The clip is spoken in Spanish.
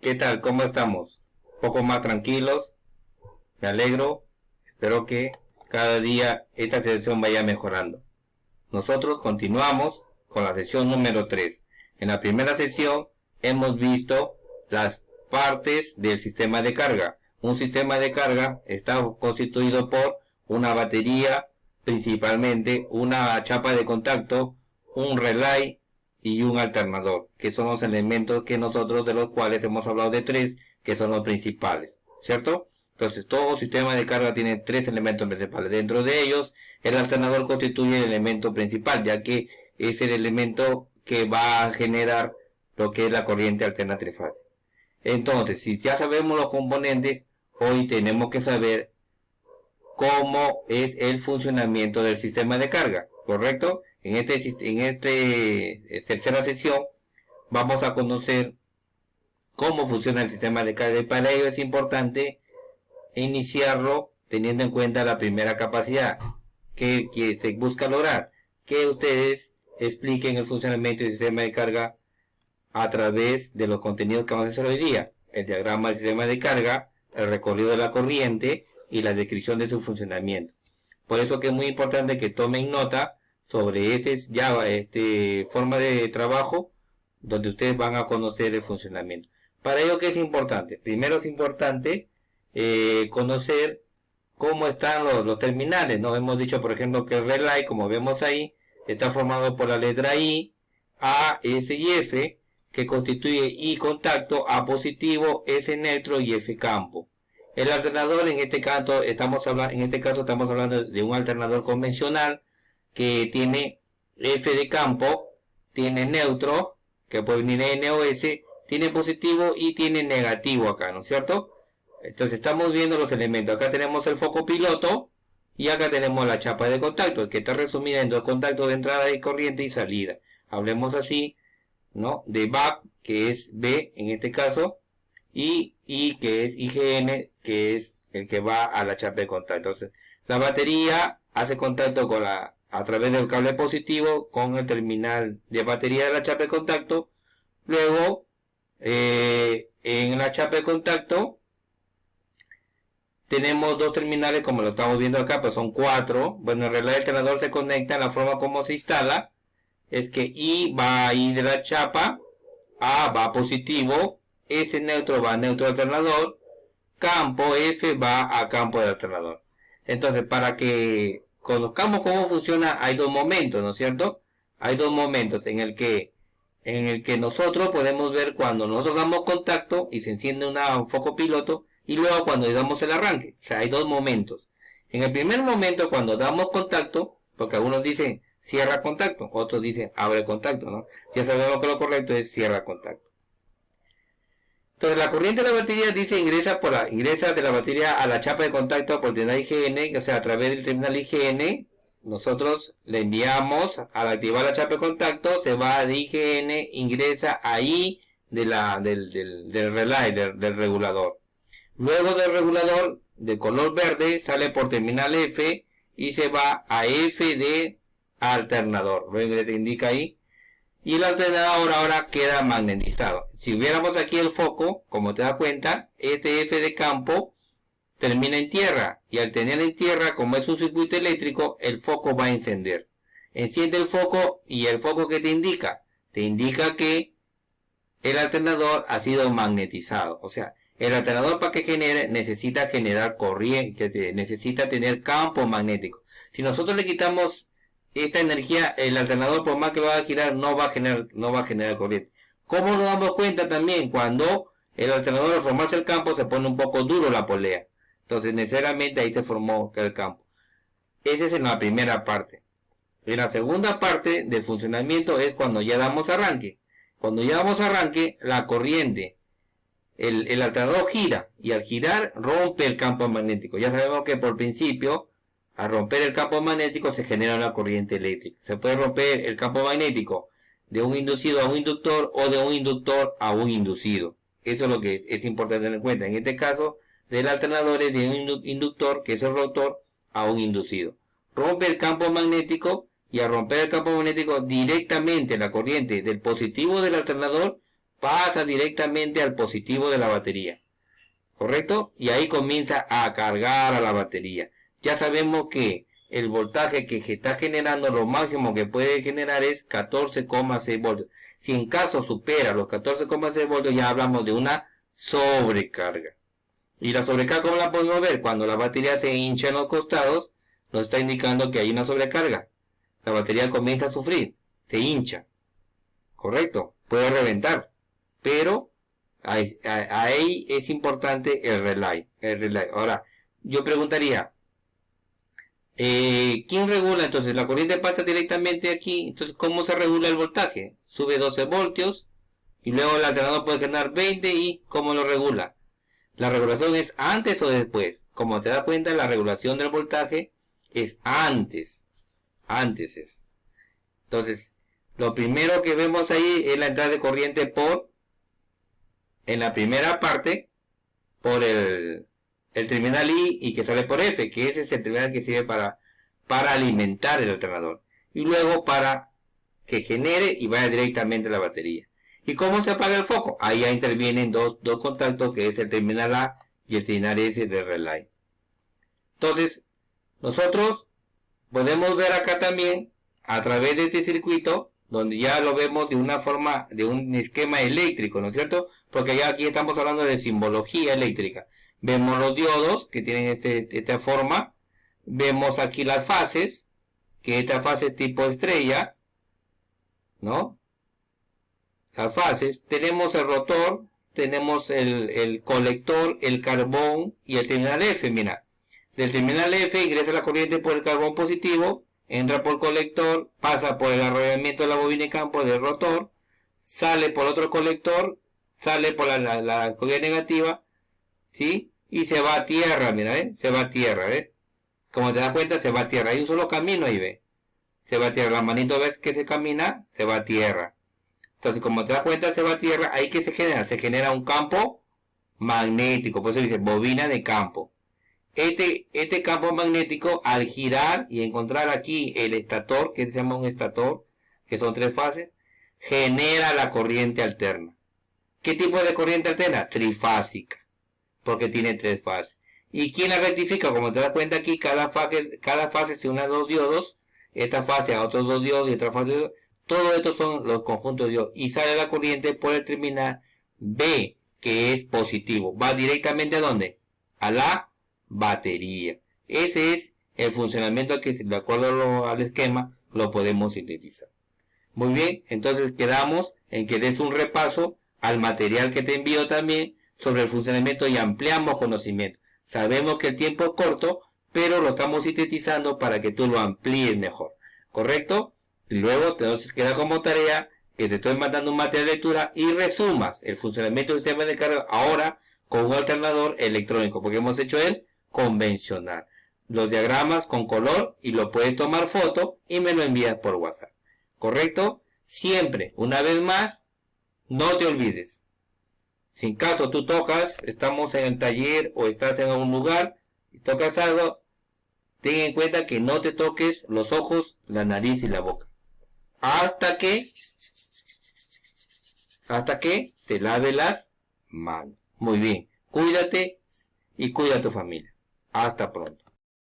¿Qué tal? ¿Cómo estamos? Un poco más tranquilos. Me alegro. Espero que cada día esta sesión vaya mejorando. Nosotros continuamos con la sesión número 3. En la primera sesión hemos visto las partes del sistema de carga. Un sistema de carga está constituido por una batería, principalmente una chapa de contacto, un relay y un alternador, que son los elementos que nosotros de los cuales hemos hablado de tres, que son los principales, ¿cierto? Entonces todo sistema de carga tiene tres elementos principales. Dentro de ellos, el alternador constituye el elemento principal, ya que es el elemento que va a generar lo que es la corriente alterna trifásica. Entonces, si ya sabemos los componentes, hoy tenemos que saber cómo es el funcionamiento del sistema de carga, ¿correcto? En esta tercera sesión vamos a conocer cómo funciona el sistema de carga, y para ello es importante iniciarlo teniendo en cuenta la primera capacidad que se busca lograr, que ustedes expliquen el funcionamiento del sistema de carga a través de los contenidos que vamos a hacer hoy día: el diagrama del sistema de carga, el recorrido de la corriente y la descripción de su funcionamiento. Por eso que es muy importante que tomen nota sobre este forma de trabajo, donde ustedes van a conocer el funcionamiento. Para ello, ¿qué es importante? Primero es importante conocer cómo están los terminales, ¿no? Hemos dicho, por ejemplo, que el relay, como vemos ahí, está formado por la letra I, A, S y F, que constituye I contacto, A positivo, S neutro y F campo. El alternador, en este caso estamos hablando de un alternador convencional que tiene F de campo, tiene neutro, que puede venir N o S, tiene positivo y tiene negativo acá, ¿no es cierto? Entonces estamos viendo los elementos. Acá tenemos el foco piloto y acá tenemos la chapa de contacto, que está resumida en dos contactos de entrada y corriente y salida. Hablemos así, ¿no? De VAP, que es B en este caso, y I, que es IGN, que es el que va a la chapa de contacto. Entonces, la batería hace contacto a través del cable positivo con el terminal de batería de la chapa de contacto. Luego, en la chapa de contacto tenemos dos terminales, como lo estamos viendo acá, pues son cuatro. Bueno, en realidad el alternador se conecta en la forma como se instala. Es que I va a I de la chapa, A va positivo, S neutro va a neutro alternador, campo F va a campo del alternador. Entonces, para que conozcamos cómo funciona, hay dos momentos, ¿no es cierto? Hay dos momentos en el que nosotros podemos ver cuando nosotros damos contacto y se enciende un foco piloto, y luego cuando damos el arranque. O sea, hay dos momentos. En el primer momento, cuando damos contacto, porque algunos dicen cierra contacto, otros dicen abre contacto, ¿no? Ya sabemos que lo correcto es cierra contacto. Entonces, la corriente de la batería dice ingresa de la batería a la chapa de contacto por terminal IGN, o sea, a través del terminal IGN. Nosotros le enviamos, al activar la chapa de contacto, se va de IGN, ingresa ahí del relay, del regulador. Luego del regulador de color verde sale por terminal F y se va a F de alternador. Luego te indica ahí. Y el alternador ahora queda magnetizado. Si hubiéramos aquí el foco, como te das cuenta, este F de campo termina en tierra. Y al tener en tierra, como es un circuito eléctrico, el foco va a encender. Enciende el foco y el foco que te indica que el alternador ha sido magnetizado. O sea, el alternador, para que genere, necesita generar corriente, necesita tener campo magnético. Si nosotros le quitamos esta energía, el alternador, por más que lo haga girar, no va a generar corriente. ¿Cómo nos damos cuenta también? Cuando el alternador, al formarse el campo, se pone un poco duro la polea. Entonces, necesariamente ahí se formó el campo. Esa es en la primera parte. En la segunda parte del funcionamiento es cuando ya damos arranque. Cuando ya damos arranque, la corriente, el alternador gira, y al girar rompe el campo magnético. Ya sabemos que por principio, al romper el campo magnético se genera una corriente eléctrica. Se puede romper el campo magnético de un inducido a un inductor o de un inductor a un inducido. Eso es lo que es importante tener en cuenta. En este caso, del alternador es de un inductor, que es el rotor, a un inducido. Rompe el campo magnético, y al romper el campo magnético, directamente la corriente del positivo del alternador pasa directamente al positivo de la batería, ¿correcto? Y ahí comienza a cargar a la batería. Ya sabemos que el voltaje que se está generando, lo máximo que puede generar es 14,6 voltios. Si en caso supera los 14,6 voltios, ya hablamos de una sobrecarga. Y la sobrecarga, ¿cómo la podemos ver? Cuando la batería se hincha en los costados, nos está indicando que hay una sobrecarga. La batería comienza a sufrir, se hincha, ¿correcto? Puede reventar, pero ahí es importante el relay. Ahora, yo preguntaría, ¿quién regula? Entonces, la corriente pasa directamente aquí. Entonces, ¿cómo se regula el voltaje? Sube 12 voltios y luego el alternador puede generar 20 y ¿cómo lo regula? La regulación es antes o después. Como te das cuenta, la regulación del voltaje es antes. Antes es. Entonces, lo primero que vemos ahí es la entrada de corriente en la primera parte, por el terminal I y que sale por F, que ese es el terminal que sirve para alimentar el alternador. Y luego para que genere y vaya directamente a la batería. ¿Y cómo se apaga el foco? Ahí ya intervienen dos contactos, que es el terminal A y el terminal S del relay. Entonces, nosotros podemos ver acá también, a través de este circuito, donde ya lo vemos de una forma, de un esquema eléctrico, ¿no es cierto? Porque ya aquí estamos hablando de simbología eléctrica. Vemos los diodos, que tienen esta forma. Vemos aquí las fases, que esta fase es tipo estrella, ¿no? Las fases. Tenemos el rotor, tenemos el colector, el carbón y el terminal F, mira. Del terminal F ingresa la corriente por el carbón positivo, entra por el colector, pasa por el arrollamiento de la bobina de campo del rotor, sale por otro colector, sale por la corriente negativa, ¿sí? Y se va a tierra, mira, ¿eh? Se va a tierra, ¿eh? Como te das cuenta, se va a tierra. Hay un solo camino ahí, ¿ve? Se va a tierra. La manito ves que se camina, se va a tierra. Entonces, como te das cuenta, se va a tierra. Ahí que se genera un campo magnético. Por eso dice bobina de campo. Este campo magnético, al girar y encontrar aquí el estator, que se llama un estator, que son 3 fases, genera la corriente alterna. ¿Qué tipo de corriente alterna? Trifásica, porque tiene 3 fases. ¿Y quién la rectifica? Como te das cuenta aquí, cada fase se une a 2 diodos, esta fase a otros 2 diodos y otra fase a 2 diodos. Todos estos son los conjuntos de diodos. Y sale la corriente por el terminal B, que es positivo. Va directamente ¿a dónde? A la batería. Ese es el funcionamiento que, de acuerdo al esquema, lo podemos sintetizar. Muy bien, entonces quedamos en que des un repaso al material que te envío también sobre el funcionamiento y ampliamos conocimiento. Sabemos que el tiempo es corto, pero lo estamos sintetizando para que tú lo amplíes mejor. ¿Correcto? Y luego entonces queda como tarea que te estoy mandando un material de lectura y resumas el funcionamiento del sistema de carga ahora con un alternador electrónico, porque hemos hecho el convencional. Los diagramas con color y lo puedes tomar foto y me lo envías por WhatsApp. ¿Correcto? Siempre, una vez más, no te olvides. Si en caso tú tocas, estamos en el taller o estás en algún lugar y tocas algo, ten en cuenta que no te toques los ojos, la nariz y la boca. Hasta que te lave las manos. Muy bien. Cuídate y cuida a tu familia. Hasta pronto.